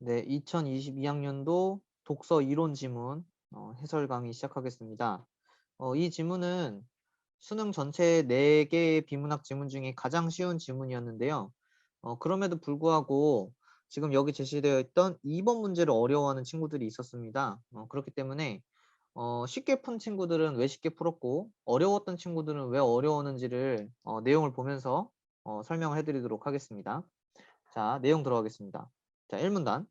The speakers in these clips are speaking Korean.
네, 2022학년도 독서 이론 지문 해설 강의 시작하겠습니다. 이 지문은 수능 전체 4개의 비문학 지문 중에 가장 쉬운 지문이었는데요. 그럼에도 불구하고 지금 여기 제시되어 있던 2번 문제를 어려워하는 친구들이 있었습니다. 그렇기 때문에 쉽게 푼 친구들은 왜 쉽게 풀었고 어려웠던 친구들은 왜 어려웠는지를 내용을 보면서 설명을 해드리도록 하겠습니다. 자, 내용 들어가겠습니다. 자, 1문단.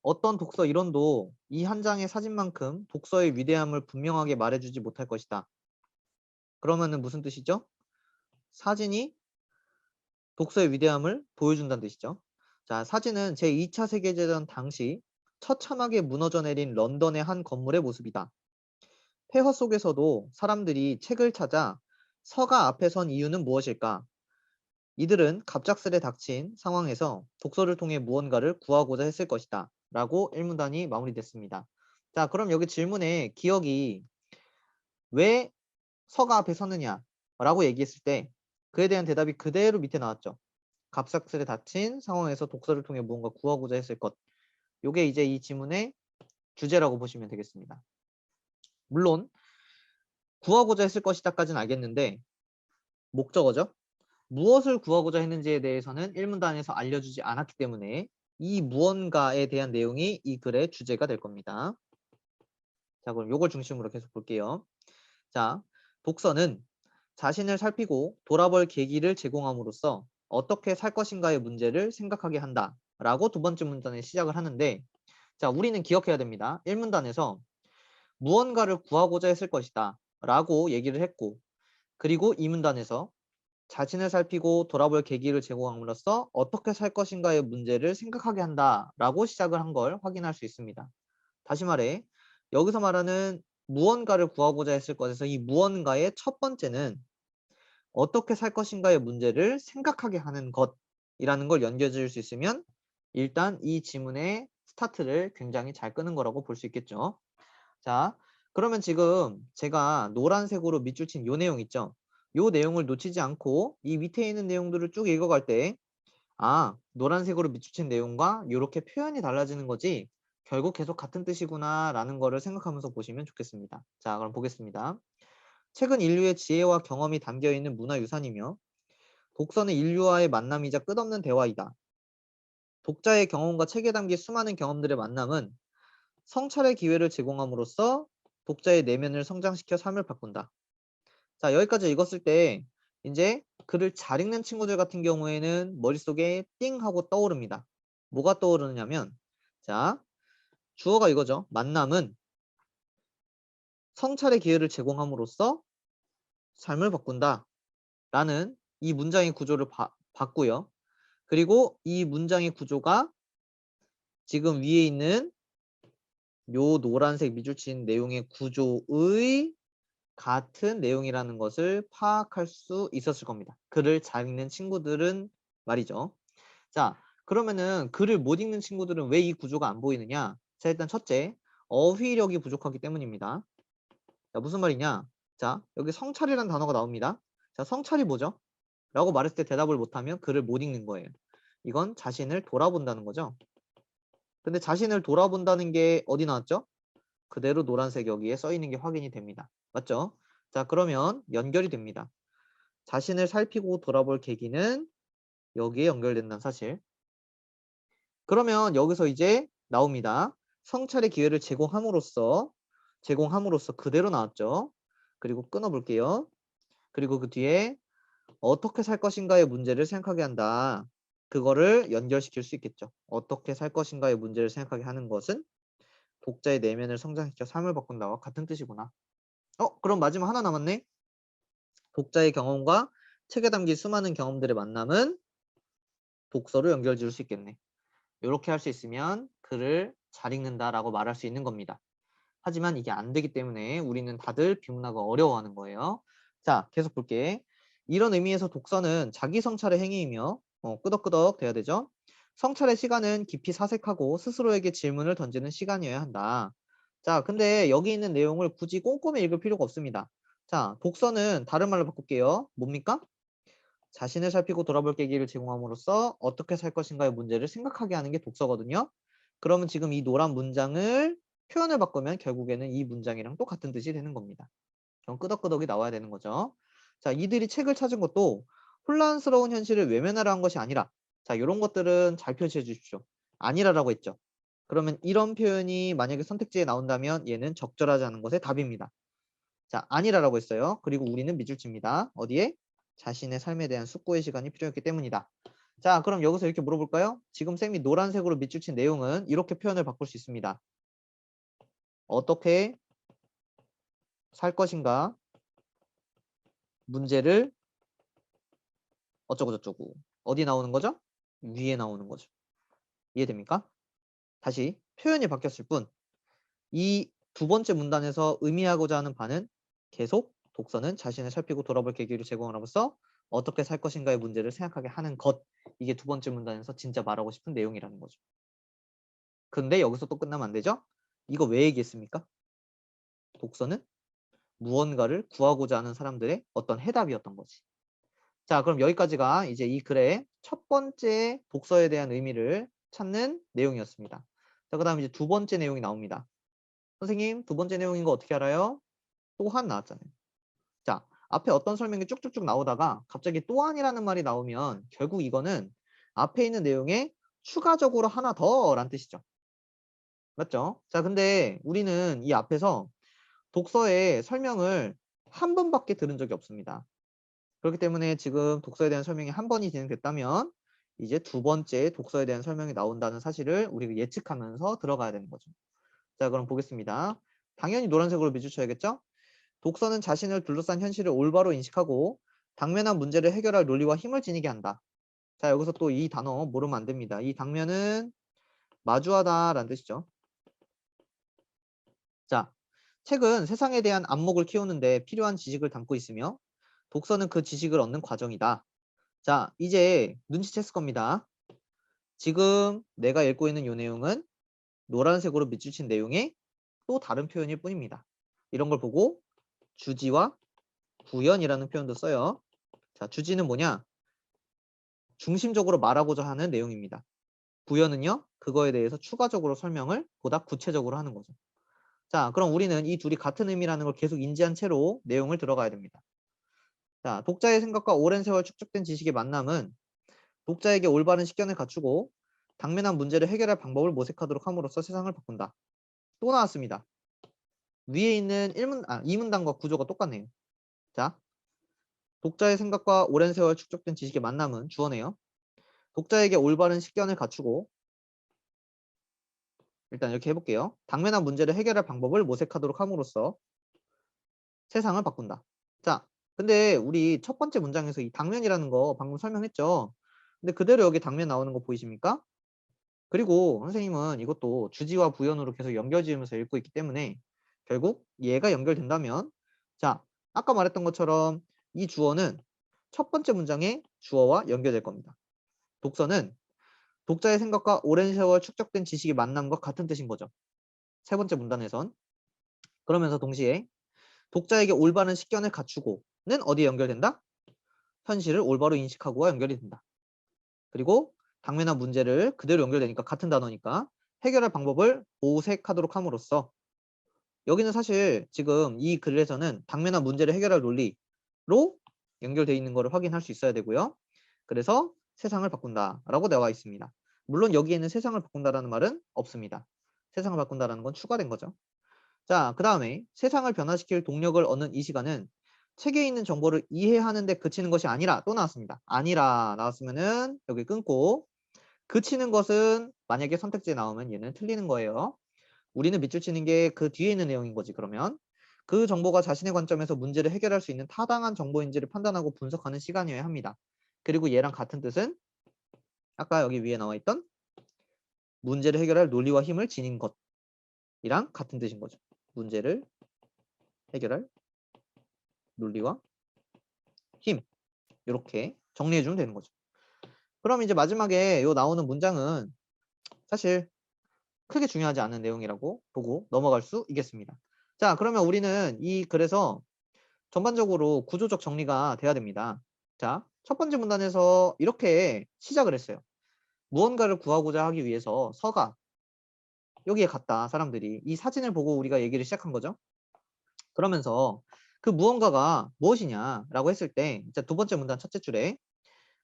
어떤 독서 이론도 이 한 장의 사진만큼 독서의 위대함을 분명하게 말해주지 못할 것이다. 그러면은 무슨 뜻이죠? 사진이 독서의 위대함을 보여준다는 뜻이죠. 자, 사진은 제2차 세계대전 당시 처참하게 무너져 내린 런던의 한 건물의 모습이다. 폐허 속에서도 사람들이 책을 찾아 서가 앞에 선 이유는 무엇일까? 이들은 갑작스레 닥친 상황에서 독서를 통해 무언가를 구하고자 했을 것이다. 라고 1문단이 마무리됐습니다. 자, 그럼 여기 질문에 기억이 왜 서가 앞에 서느냐 라고 얘기했을 때 그에 대한 대답이 그대로 밑에 나왔죠. 갑작스레 닥친 상황에서 독서를 통해 무언가 구하고자 했을 것. 요게 이제 이 지문의 주제라고 보시면 되겠습니다. 물론 구하고자 했을 것이다까지는 알겠는데 목적어죠. 무엇을 구하고자 했는지에 대해서는 1문단에서 알려주지 않았기 때문에 이 무언가에 대한 내용이 이 글의 주제가 될 겁니다. 자, 그럼 요걸 중심으로 계속 볼게요. 자, 독서는 자신을 살피고 돌아볼 계기를 제공함으로써 어떻게 살 것인가의 문제를 생각하게 한다. 라고 두 번째 문단에 시작을 하는데, 자, 우리는 기억해야 됩니다. 1문단에서 무언가를 구하고자 했을 것이다. 라고 얘기를 했고, 그리고 2문단에서 자신을 살피고 돌아볼 계기를 제공함으로써 어떻게 살 것인가의 문제를 생각하게 한다라고 시작을 한 걸 확인할 수 있습니다. 다시 말해 여기서 말하는 무언가를 구하고자 했을 것에서 이 무언가의 첫 번째는 어떻게 살 것인가의 문제를 생각하게 하는 것이라는 걸 연결지을 수 있으면 일단 이 지문의 스타트를 굉장히 잘 끄는 거라고 볼 수 있겠죠. 자, 그러면 지금 제가 노란색으로 밑줄 친 요 내용 있죠? 요 내용을 놓치지 않고 이 밑에 있는 내용들을 쭉 읽어갈 때 노란색으로 밑줄 친 내용과 이렇게 표현이 달라지는 거지 결국 계속 같은 뜻이구나 라는 거를 생각하면서 보시면 좋겠습니다. 자, 그럼 보겠습니다. 책은 인류의 지혜와 경험이 담겨있는 문화유산이며 독서는 인류와의 만남이자 끝없는 대화이다. 독자의 경험과 책에 담긴 수많은 경험들의 만남은 성찰의 기회를 제공함으로써 독자의 내면을 성장시켜 삶을 바꾼다. 자, 여기까지 읽었을 때 이제 글을 잘 읽는 친구들 같은 경우에는 머릿속에 띵 하고 떠오릅니다. 뭐가 떠오르냐면 자, 주어가 이거죠. 만남은 성찰의 기회를 제공함으로써 삶을 바꾼다. 라는 이 문장의 구조를 봤고요. 그리고 이 문장의 구조가 지금 위에 있는 요 노란색 밑줄 친 내용의 구조의 같은 내용이라는 것을 파악할 수 있었을 겁니다. 글을 잘 읽는 친구들은 말이죠. 자, 그러면은 글을 못 읽는 친구들은 왜 이 구조가 안 보이느냐? 자, 일단 첫째, 어휘력이 부족하기 때문입니다. 자, 무슨 말이냐? 자, 여기 성찰이라는 단어가 나옵니다. 자, 성찰이 뭐죠? 라고 말했을 때 대답을 못하면 글을 못 읽는 거예요. 이건 자신을 돌아본다는 거죠. 근데 자신을 돌아본다는 게 어디 나왔죠? 그대로 노란색 여기에 써 있는 게 확인이 됩니다. 맞죠? 자, 그러면 연결이 됩니다. 자신을 살피고 돌아볼 계기는 여기에 연결된다는 사실. 그러면 여기서 이제 나옵니다. 성찰의 기회를 제공함으로써 그대로 나왔죠. 그리고 끊어볼게요. 그리고 그 뒤에 어떻게 살 것인가의 문제를 생각하게 한다. 그거를 연결시킬 수 있겠죠. 어떻게 살 것인가의 문제를 생각하게 하는 것은 독자의 내면을 성장시켜 삶을 바꾼다와 같은 뜻이구나. 그럼 마지막 하나 남았네. 독자의 경험과 책에 담긴 수많은 경험들의 만남은 독서로 연결 지을 수 있겠네. 이렇게 할 수 있으면 글을 잘 읽는다라고 말할 수 있는 겁니다. 하지만 이게 안 되기 때문에 우리는 다들 비문학을 어려워하는 거예요. 자, 계속 볼게. 이런 의미에서 독서는 자기 성찰의 행위이며 끄덕끄덕 돼야 되죠. 성찰의 시간은 깊이 사색하고 스스로에게 질문을 던지는 시간이어야 한다. 자, 근데 여기 있는 내용을 굳이 꼼꼼히 읽을 필요가 없습니다. 자, 독서는 다른 말로 바꿀게요. 뭡니까? 자신을 살피고 돌아볼 계기를 제공함으로써 어떻게 살 것인가의 문제를 생각하게 하는 게 독서거든요. 그러면 지금 이 노란 문장을 표현을 바꾸면 결국에는 이 문장이랑 똑같은 뜻이 되는 겁니다. 그럼 끄덕끄덕이 나와야 되는 거죠. 자, 이들이 책을 찾은 것도 혼란스러운 현실을 외면하려 한 것이 아니라, 자, 이런 것들은 잘 표시해 주십시오. 아니라라고 했죠. 그러면 이런 표현이 만약에 선택지에 나온다면 얘는 적절하지 않은 것의 답입니다. 자, 아니라라고 했어요. 그리고 우리는 밑줄칩니다. 어디에? 자신의 삶에 대한 숙고의 시간이 필요했기 때문이다. 자, 그럼 여기서 이렇게 물어볼까요? 지금 쌤이 노란색으로 밑줄 친 내용은 이렇게 표현을 바꿀 수 있습니다. 어떻게 살 것인가? 문제를 어쩌고저쩌고. 어디 나오는 거죠? 위에 나오는 거죠. 이해됩니까? 다시 표현이 바뀌었을 뿐, 이 두 번째 문단에서 의미하고자 하는 바는 계속 독서는 자신을 살피고 돌아볼 계기를 제공함으로써 어떻게 살 것인가의 문제를 생각하게 하는 것. 이게 두 번째 문단에서 진짜 말하고 싶은 내용이라는 거죠. 근데 여기서 또 끝나면 안 되죠? 이거 왜 얘기했습니까? 독서는 무언가를 구하고자 하는 사람들의 어떤 해답이었던 거지. 자, 그럼 여기까지가 이제 이 글의 첫 번째 독서에 대한 의미를 찾는 내용이었습니다. 자, 그 다음 이제 두 번째 내용이 나옵니다. 선생님, 두 번째 내용인 거 어떻게 알아요? 또한 나왔잖아요. 자, 앞에 어떤 설명이 쭉쭉쭉 나오다가 갑자기 또한이라는 말이 나오면 결국 이거는 앞에 있는 내용에 추가적으로 하나 더란 뜻이죠. 맞죠? 자, 근데 우리는 이 앞에서 독서의 설명을 한 번밖에 들은 적이 없습니다. 그렇기 때문에 지금 독서에 대한 설명이 한 번이 진행됐다면 이제 두 번째 독서에 대한 설명이 나온다는 사실을 우리가 예측하면서 들어가야 되는 거죠. 자, 그럼 보겠습니다. 당연히 노란색으로 밑줄쳐야겠죠? 독서는 자신을 둘러싼 현실을 올바로 인식하고 당면한 문제를 해결할 논리와 힘을 지니게 한다. 자, 여기서 또 이 단어 모르면 안 됩니다. 이 당면은 마주하다라는 뜻이죠. 자, 책은 세상에 대한 안목을 키우는데 필요한 지식을 담고 있으며 독서는 그 지식을 얻는 과정이다. 자, 이제 눈치챘을 겁니다. 지금 내가 읽고 있는 이 내용은 노란색으로 밑줄친 내용의 또 다른 표현일 뿐입니다. 이런 걸 보고 주지와 구현이라는 표현도 써요. 자, 주지는 뭐냐? 중심적으로 말하고자 하는 내용입니다. 구현은요, 그거에 대해서 추가적으로 설명을 보다 구체적으로 하는 거죠. 자, 그럼 우리는 이 둘이 같은 의미라는 걸 계속 인지한 채로 내용을 들어가야 됩니다. 자, 독자의 생각과 오랜 세월 축적된 지식의 만남은 독자에게 올바른 식견을 갖추고 당면한 문제를 해결할 방법을 모색하도록 함으로써 세상을 바꾼다. 또 나왔습니다. 위에 있는 2문단과 구조가 똑같네요. 자, 독자의 생각과 오랜 세월 축적된 지식의 만남은 주어네요. 독자에게 올바른 식견을 갖추고 일단 이렇게 해볼게요. 당면한 문제를 해결할 방법을 모색하도록 함으로써 세상을 바꾼다. 자, 근데 우리 첫 번째 문장에서 이 당면이라는 거 방금 설명했죠. 근데 그대로 여기 당면 나오는 거 보이십니까? 그리고 선생님은 이것도 주지와 부연으로 계속 연결지으면서 읽고 있기 때문에 결국 얘가 연결된다면, 자, 아까 말했던 것처럼 이 주어는 첫 번째 문장의 주어와 연결될 겁니다. 독서는 독자의 생각과 오랜 세월 축적된 지식의 만남과 같은 뜻인 거죠. 세 번째 문단에선. 그러면서 동시에 독자에게 올바른 식견을 갖추고는 어디에 연결된다? 현실을 올바로 인식하고와 연결이 된다. 그리고 당면한 문제를 그대로 연결되니까 같은 단어니까 해결할 방법을 모색하도록 함으로써, 여기는 사실 지금 이 글에서는 당면한 문제를 해결할 논리로 연결되어 있는 것을 확인할 수 있어야 되고요. 그래서 세상을 바꾼다라고 나와 있습니다. 물론 여기에는 세상을 바꾼다라는 말은 없습니다. 세상을 바꾼다라는 건 추가된 거죠. 자, 그 다음에 세상을 변화시킬 동력을 얻는 이 시간은 책에 있는 정보를 이해하는 데 그치는 것이 아니라, 또 나왔습니다. 아니라 나왔으면은 여기 끊고, 그치는 것은 만약에 선택지에 나오면 얘는 틀리는 거예요. 우리는 밑줄 치는 게 그 뒤에 있는 내용인 거지. 그러면 그 정보가 자신의 관점에서 문제를 해결할 수 있는 타당한 정보인지를 판단하고 분석하는 시간이어야 합니다. 그리고 얘랑 같은 뜻은 아까 여기 위에 나와 있던 문제를 해결할 논리와 힘을 지닌 것이랑 같은 뜻인 거죠. 문제를 해결할 논리와 힘, 이렇게 정리해 주면 되는 거죠. 그럼 이제 마지막에 요 나오는 문장은 사실 크게 중요하지 않은 내용이라고 보고 넘어갈 수 있겠습니다. 자, 그러면 우리는 이 글에서 전반적으로 구조적 정리가 돼야 됩니다. 자, 첫 번째 문단에서 이렇게 시작을 했어요. 무언가를 구하고자 하기 위해서 서가 여기에 갔다, 사람들이. 이 사진을 보고 우리가 얘기를 시작한 거죠. 그러면서 그 무언가가 무엇이냐라고 했을 때, 자, 두 번째 문단 첫째 줄에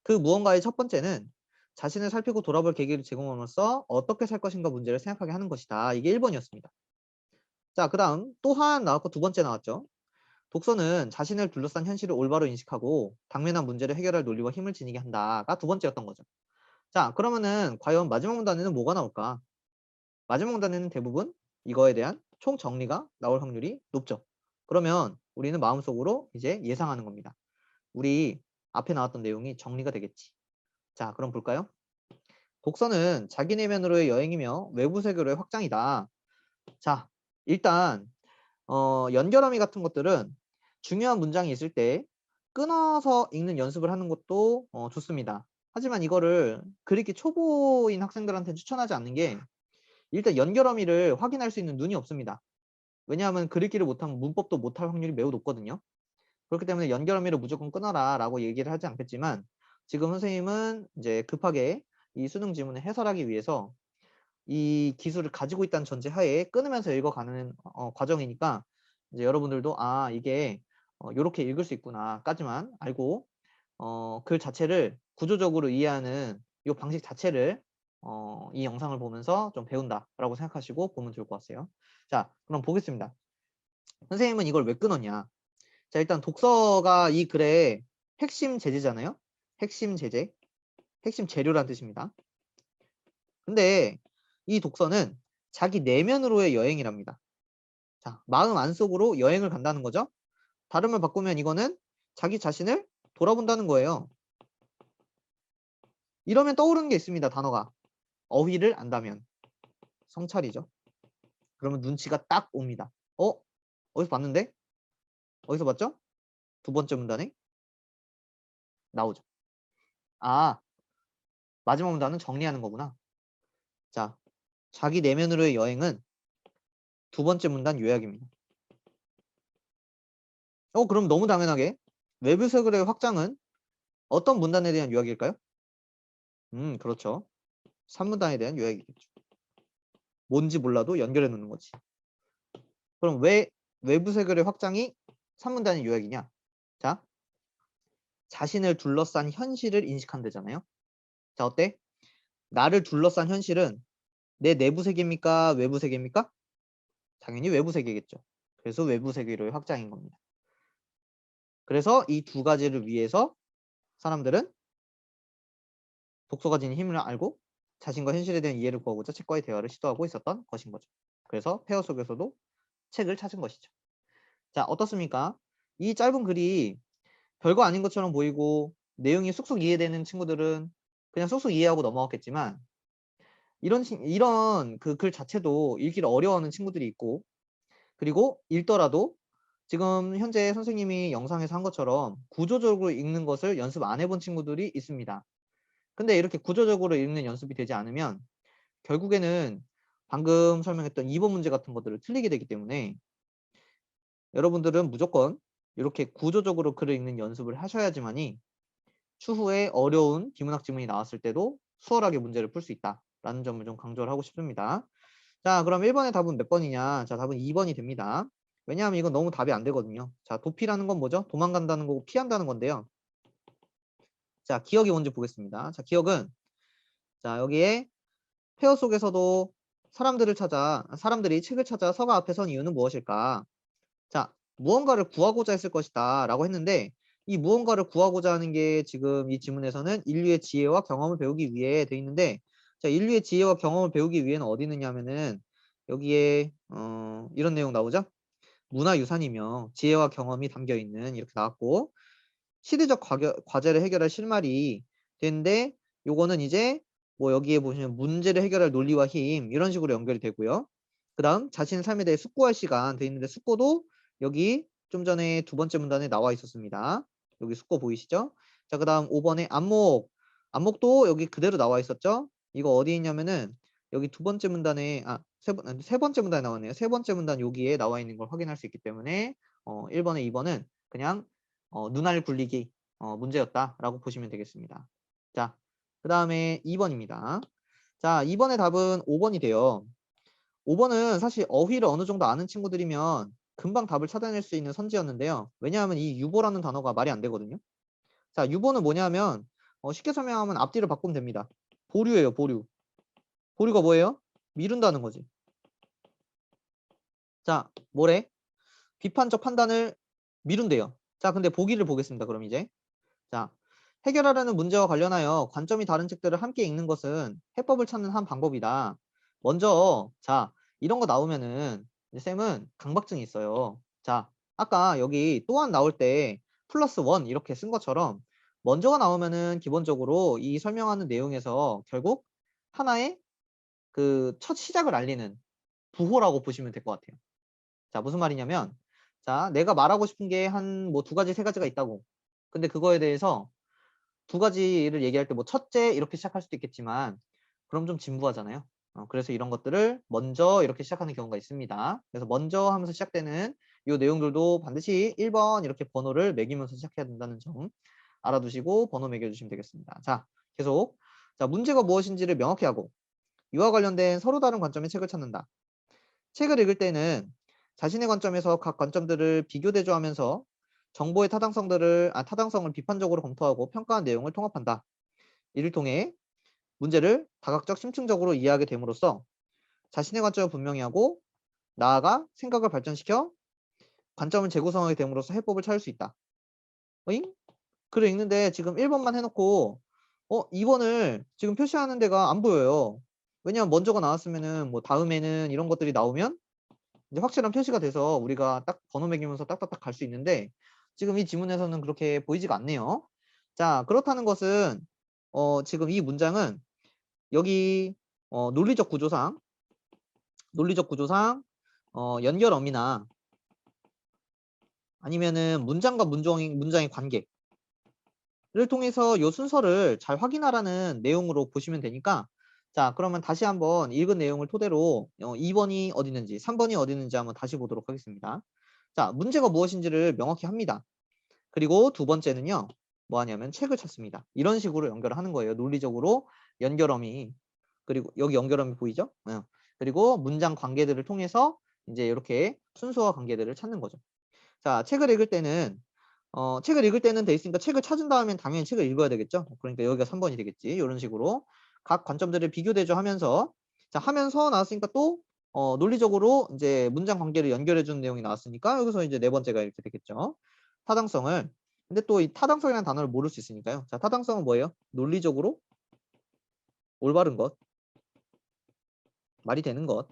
그 무언가의 첫 번째는 자신을 살피고 돌아볼 계기를 제공함으로써 어떻게 살 것인가 문제를 생각하게 하는 것이다. 이게 1번이었습니다. 자, 그 다음 또 하나 나왔고 두 번째 나왔죠. 독서는 자신을 둘러싼 현실을 올바로 인식하고 당면한 문제를 해결할 논리와 힘을 지니게 한다가 두 번째였던 거죠. 자, 그러면은 과연 마지막 문단에는 뭐가 나올까? 마지막 문단에는 대부분 이거에 대한 총 정리가 나올 확률이 높죠. 그러면 우리는 마음속으로 이제 예상하는 겁니다. 우리 앞에 나왔던 내용이 정리가 되겠지. 자, 그럼 볼까요? 독서는 자기 내면으로의 여행이며 외부 세계로의 확장이다. 자, 일단 연결어미 같은 것들은 중요한 문장이 있을 때 끊어서 읽는 연습을 하는 것도 좋습니다. 하지만 이거를 그렇게 초보인 학생들한테 추천하지 않는 게, 일단 연결어미를 확인할 수 있는 눈이 없습니다. 왜냐하면 그리기를 못하면 문법도 못할 확률이 매우 높거든요. 그렇기 때문에 연결어미를 무조건 끊어라 라고 얘기를 하지 않겠지만, 지금 선생님은 이제 급하게 이 수능 지문을 해설하기 위해서 이 기술을 가지고 있다는 전제 하에 끊으면서 읽어가는 과정이니까, 이제 여러분들도 아, 이게 요렇게 읽을 수 있구나까지만 알고 글 자체를 구조적으로 이해하는 이 방식 자체를 이 영상을 보면서 좀 배운다라고 생각하시고 보면 좋을 것 같아요. 자, 그럼 보겠습니다. 선생님은 이걸 왜 끊었냐? 자, 일단 독서가 이 글의 핵심 제재잖아요. 핵심 제재, 핵심 재료란 뜻입니다. 근데 이 독서는 자기 내면으로의 여행이랍니다. 자, 마음 안속으로 여행을 간다는 거죠. 다름을 바꾸면 이거는 자기 자신을 돌아본다는 거예요. 이러면 떠오르는 게 있습니다. 단어가. 어휘를 안다면. 성찰이죠. 그러면 눈치가 딱 옵니다. 어디서 봤는데? 어디서 봤죠? 두 번째 문단에 나오죠. 아, 마지막 문단은 정리하는 거구나. 자, 자기 내면으로의 여행은 두 번째 문단 요약입니다. 그럼 너무 당연하게 외부 세계의 확장은 어떤 문단에 대한 요약일까요? 그렇죠. 3문단에 대한 요약이겠죠. 뭔지 몰라도 연결해 놓는 거지. 그럼 왜 외부 세계의 확장이 3문단의 요약이냐? 자, 자신을 둘러싼 현실을 인식한다잖아요. 자, 어때? 나를 둘러싼 현실은 내 내부 세계입니까? 외부 세계입니까? 당연히 외부 세계겠죠. 그래서 외부 세계로의 확장인 겁니다. 그래서 이 두 가지를 위해서 사람들은 독서가 지닌 힘을 알고 자신과 현실에 대한 이해를 구하고자 책과의 대화를 시도하고 있었던 것인 거죠. 그래서 폐허 속에서도 책을 찾은 것이죠. 자, 어떻습니까? 이 짧은 글이 별거 아닌 것처럼 보이고 내용이 쑥쑥 이해되는 친구들은 그냥 쑥쑥 이해하고 넘어갔겠지만, 이런 그 글 자체도 읽기를 어려워하는 친구들이 있고, 그리고 읽더라도 지금 현재 선생님이 영상에서 한 것처럼 구조적으로 읽는 것을 연습 안 해본 친구들이 있습니다. 근데 이렇게 구조적으로 읽는 연습이 되지 않으면 결국에는 방금 설명했던 2번 문제 같은 것들을 틀리게 되기 때문에, 여러분들은 무조건 이렇게 구조적으로 글을 읽는 연습을 하셔야지만이 추후에 어려운 비문학 지문이 나왔을 때도 수월하게 문제를 풀 수 있다라는 점을 좀 강조를 하고 싶습니다. 자, 그럼 1번의 답은 몇 번이냐? 자, 답은 2번이 됩니다. 왜냐하면 이건 너무 답이 안 되거든요. 자, 도피라는 건 뭐죠? 도망간다는 거고 피한다는 건데요. 자, 기억이 뭔지 보겠습니다. 자, 기억은, 자, 여기에 폐허 속에서도 사람들이 책을 찾아 서가 앞에 선 이유는 무엇일까? 자, 무언가를 구하고자 했을 것이다 라고 했는데, 이 무언가를 구하고자 하는 게 지금 이 지문에서는 인류의 지혜와 경험을 배우기 위해 돼 있는데, 자, 인류의 지혜와 경험을 배우기 위해는 어디 있느냐면은 여기에 이런 내용 나오죠? 문화유산이며 지혜와 경험이 담겨 있는, 이렇게 나왔고, 시대적 과제를 해결할 실마리 되는데, 요거는 이제 뭐 여기에 보시면 문제를 해결할 논리와 힘, 이런 식으로 연결이 되고요. 그 다음 자신의 삶에 대해 숙고할 시간 돼 있는데, 숙고도 여기 좀 전에 두 번째 문단에 나와 있었습니다. 여기 숙고 보이시죠? 자, 그 다음 5번에 안목도 여기 그대로 나와 있었죠? 이거 어디 있냐면은 여기 두 번째 문단에, 세 번째 문단에 나왔네요. 세 번째 문단 여기에 나와 있는 걸 확인할 수 있기 때문에 1번에 2번은 그냥 눈알 굴리기 문제였다라고 보시면 되겠습니다. 자, 그 다음에 2번입니다. 자, 2번의 답은 5번이 돼요. 5번은 사실 어휘를 어느 정도 아는 친구들이면 금방 답을 찾아낼 수 있는 선지였는데요. 왜냐하면 이 유보라는 단어가 말이 안 되거든요. 자, 유보는 뭐냐면 쉽게 설명하면 앞뒤를 바꾸면 됩니다. 보류예요, 보류. 보류가 뭐예요? 미룬다는 거지. 자, 뭐래? 비판적 판단을 미룬대요. 자, 근데 보기를 보겠습니다. 그럼 이제. 자, 해결하려는 문제와 관련하여 관점이 다른 책들을 함께 읽는 것은 해법을 찾는 한 방법이다. 먼저, 자, 이런 거 나오면은 이제 쌤은 강박증이 있어요. 자, 아까 여기 또한 나올 때 플러스 원 이렇게 쓴 것처럼 먼저가 나오면은 기본적으로 이 설명하는 내용에서 결국 하나의 그 첫 시작을 알리는 부호라고 보시면 될 것 같아요. 자, 무슨 말이냐면, 자, 내가 말하고 싶은 게 한 뭐 두 가지, 세 가지가 있다고. 근데 그거에 대해서 두 가지를 얘기할 때 뭐 첫째 이렇게 시작할 수도 있겠지만, 그럼 좀 진부하잖아요. 그래서 이런 것들을 먼저 이렇게 시작하는 경우가 있습니다. 그래서 먼저 하면서 시작되는 이 내용들도 반드시 1번 이렇게 번호를 매기면서 시작해야 된다는 점 알아두시고 번호 매겨주시면 되겠습니다. 자, 계속. 자, 문제가 무엇인지를 명확히 하고 이와 관련된 서로 다른 관점의 책을 찾는다. 책을 읽을 때는 자신의 관점에서 각 관점들을 비교 대조하면서 정보의 타당성을 비판적으로 검토하고 평가한 내용을 통합한다. 이를 통해 문제를 다각적 심층적으로 이해하게 됨으로써 자신의 관점을 분명히 하고 나아가 생각을 발전시켜 관점을 재구성하게 됨으로써 해법을 찾을 수 있다. 어잉? 글을 읽는데 지금 1번만 해놓고 2번을 지금 표시하는 데가 안 보여요. 왜냐면 먼저가 나왔으면은 뭐 다음에는 이런 것들이 나오면 이제 확실한 표시가 돼서 우리가 딱 번호 매기면서 딱딱딱 갈 수 있는데 지금 이 지문에서는 그렇게 보이지가 않네요. 자, 그렇다는 것은 지금 이 문장은 여기 논리적 구조상 연결어미나 아니면은 문장과 문장의 관계를 통해서 이 순서를 잘 확인하라는 내용으로 보시면 되니까 자, 그러면 다시 한번 읽은 내용을 토대로 2번이 어디 있는지 3번이 어디 있는지 한번 다시 보도록 하겠습니다. 자, 문제가 무엇인지를 명확히 합니다. 그리고 두 번째는요. 뭐 하냐면 책을 찾습니다. 이런 식으로 연결을 하는 거예요. 논리적으로 연결어미. 그리고 여기 연결어미 보이죠? 그리고 문장 관계들을 통해서 이제 이렇게 순서와 관계들을 찾는 거죠. 자, 책을 읽을 때는 돼 있으니까 책을 찾은 다음엔 당연히 책을 읽어야 되겠죠? 그러니까 여기가 3번이 되겠지. 이런 식으로 각 관점들을 비교 대조하면서 자, 하면서 나왔으니까 또 논리적으로 이제 문장 관계를 연결해 주는 내용이 나왔으니까 여기서 이제 네 번째가 이렇게 되겠죠. 타당성을 근데 또 이 타당성이라는 단어를 모를 수 있으니까요. 자, 타당성은 뭐예요? 논리적으로 올바른 것, 말이 되는 것,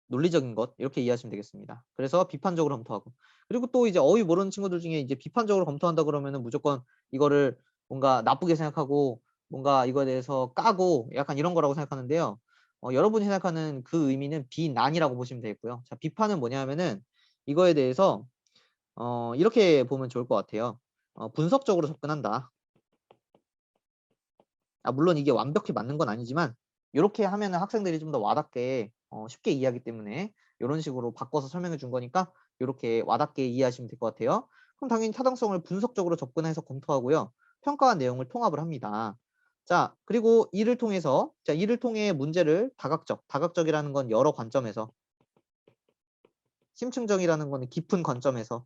논리적인 것 이렇게 이해하시면 되겠습니다. 그래서 비판적으로 검토하고 그리고 또 이제 어휘 모르는 친구들 중에 이제 비판적으로 검토한다 그러면은 무조건 이거를 뭔가 나쁘게 생각하고 뭔가 이거에 대해서 까고 약간 이런 거라고 생각하는데요. 여러분이 생각하는 그 의미는 비난이라고 보시면 되겠고요. 자, 비판은 뭐냐면은 이거에 대해서 이렇게 보면 좋을 것 같아요. 분석적으로 접근한다. 물론 이게 완벽히 맞는 건 아니지만 이렇게 하면은 학생들이 좀 더 와닿게 쉽게 이해하기 때문에 이런 식으로 바꿔서 설명해 준 거니까 이렇게 와닿게 이해하시면 될 것 같아요. 그럼 당연히 타당성을 분석적으로 접근해서 검토하고요. 평가한 내용을 통합을 합니다. 자, 그리고 이를 통해 문제를 다각적이라는 건 여러 관점에서, 심층적이라는 건 깊은 관점에서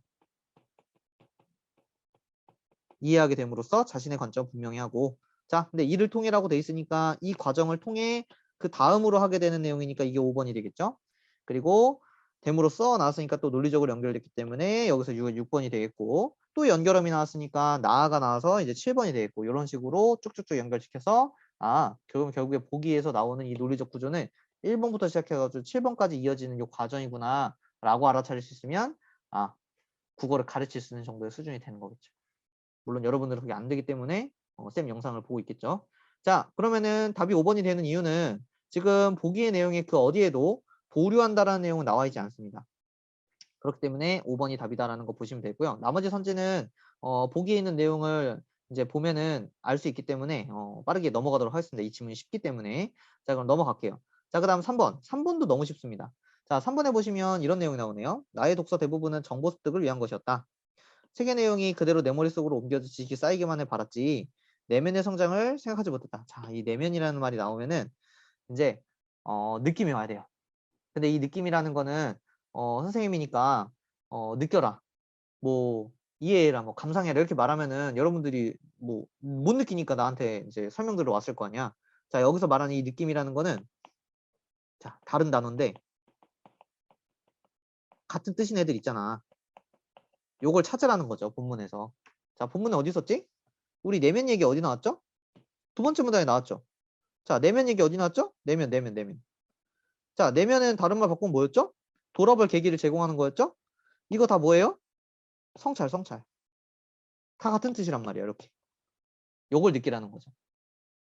이해하게 됨으로써 자신의 관점을 분명히 하고 자, 근데 이를 통해라고 돼 있으니까 이 과정을 통해 그 다음으로 하게 되는 내용이니까 이게 5번이 되겠죠. 그리고 됨으로써 나왔으니까 또 논리적으로 연결됐기 때문에 여기서 6번이 되겠고 또 연결음이 나왔으니까 나아가 나와서 이제 7번이 되겠고 이런 식으로 쭉쭉쭉 연결시켜서 결국에 보기에서 나오는 이 논리적 구조는 1번부터 시작해가지고 7번까지 이어지는 이 과정이구나 라고 알아차릴 수 있으면 국어를 가르칠 수 있는 정도의 수준이 되는 거겠죠. 물론 여러분들은 그게 안 되기 때문에 쌤 영상을 보고 있겠죠. 자, 그러면은 답이 5번이 되는 이유는 지금 보기의 내용의 그 어디에도 보류한다라는 내용은 나와 있지 않습니다. 그렇기 때문에 5번이 답이다라는 거 보시면 되고요. 나머지 선지는 보기에 있는 내용을 이제 보면은 알 수 있기 때문에 빠르게 넘어가도록 하겠습니다. 이 지문이 쉽기 때문에. 자, 그럼 넘어갈게요. 자, 그다음 3번. 3번도 너무 쉽습니다. 자, 3번에 보시면 이런 내용이 나오네요. 나의 독서 대부분은 정보 습득을 위한 것이었다. 책의 내용이 그대로 내 머릿속으로 옮겨져 지식이 쌓이기만을 바랐지 내면의 성장을 생각하지 못했다. 자, 이 내면이라는 말이 나오면은 이제 느낌이 와야 돼요. 근데 이 느낌이라는 거는 선생님이니까 느껴라. 뭐 이해해라, 뭐 감상해라 이렇게 말하면은 여러분들이 뭐 못 느끼니까 나한테 이제 설명 들어 왔을 거 아니야. 자, 여기서 말하는 이 느낌이라는 거는 자, 다른 단어인데 같은 뜻인 애들 있잖아. 요걸 찾으라는 거죠, 본문에서. 자, 본문에 어디 있었지? 우리 내면 얘기 어디 나왔죠? 두 번째 문단에 나왔죠. 자, 내면 얘기 어디 나왔죠? 내면. 자, 내면은 다른 말 바꾸면 뭐였죠? 돌아볼 계기를 제공하는 거였죠? 이거 다 뭐예요? 성찰. 다 같은 뜻이란 말이야, 이렇게. 요걸 느끼라는 거죠.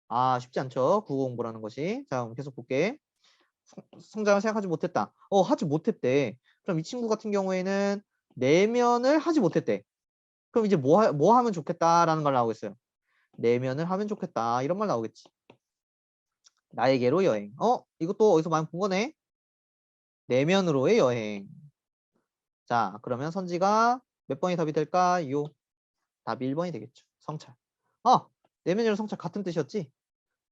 아, 쉽지 않죠? 국어 공부라는 것이. 자, 그럼 계속 볼게. 성장을 생각하지 못했다. 하지 못했대. 그럼 이 친구 같은 경우에는 내면을 하지 못했대. 그럼 이제 뭐 하면 좋겠다라는 말 나오겠어요. 내면을 하면 좋겠다. 이런 말 나오겠지. 나에게로 여행. 이것도 어디서 많이 본 거네. 내면으로의 여행. 자, 그러면 선지가 몇 번이 답이 될까요? 답이 1번이 되겠죠. 성찰. 내면이랑 성찰 같은 뜻이었지?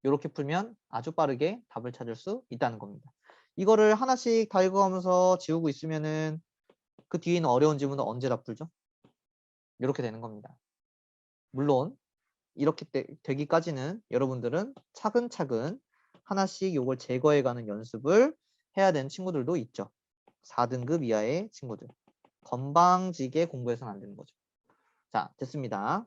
이렇게 풀면 아주 빠르게 답을 찾을 수 있다는 겁니다. 이거를 하나씩 다 읽어가면서 지우고 있으면은 그 뒤에 있는 어려운 지문은 언제 다 풀죠? 이렇게 되는 겁니다. 물론 이렇게 되기까지는 여러분들은 차근차근 하나씩 이걸 제거해가는 연습을 해야 되는 친구들도 있죠. 4등급 이하의 친구들. 건방지게 공부해서는 안 되는 거죠. 자, 됐습니다.